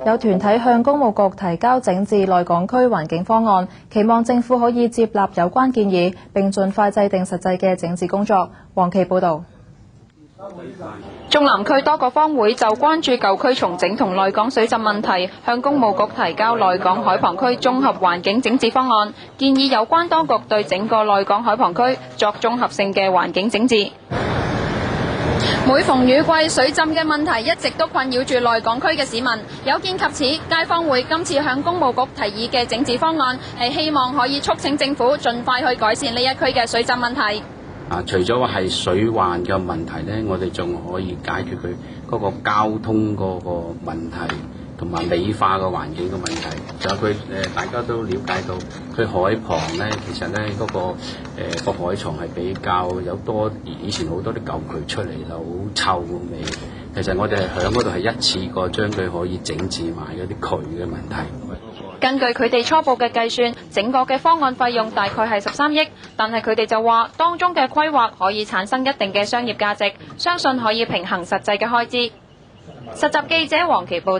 有團體向工務局提交整治內港區環境方案，期望政府可以接納有關建議，並盡快制定實際嘅整治工作。黃琪報導。中南區多個坊會就關注舊區重整同內港水浸問題，向工務局提交內港海傍區綜合環境整治方案，建議有關當局對整個內港海傍區作綜合性嘅環境整治。每逢雨季，水浸嘅問題一直都困擾住內港區嘅市民。有見及此，街坊會今次向工務局提議嘅整治方案，係希望可以促請政府盡快去改善呢一區嘅水浸問題。除咗話係水患嘅問題呢，我哋仲可以解決佢嗰個交通嗰個問題，同埋美化嘅環境嘅問題。仲有佢大家都了解到，佢海旁呢，其實呢嗰個海床係比較有多以前好多啲舊渠出嚟就好臭嘅味。其實我哋係響嗰度係一次過將佢可以整治埋嗰啲渠嘅問題。根據佢哋初步嘅計算，整個嘅方案費用大概係13億，但係佢哋就話當中嘅規劃可以產生一定嘅商業價值，相信可以平衡實際嘅開支。實習記者黃琪報道。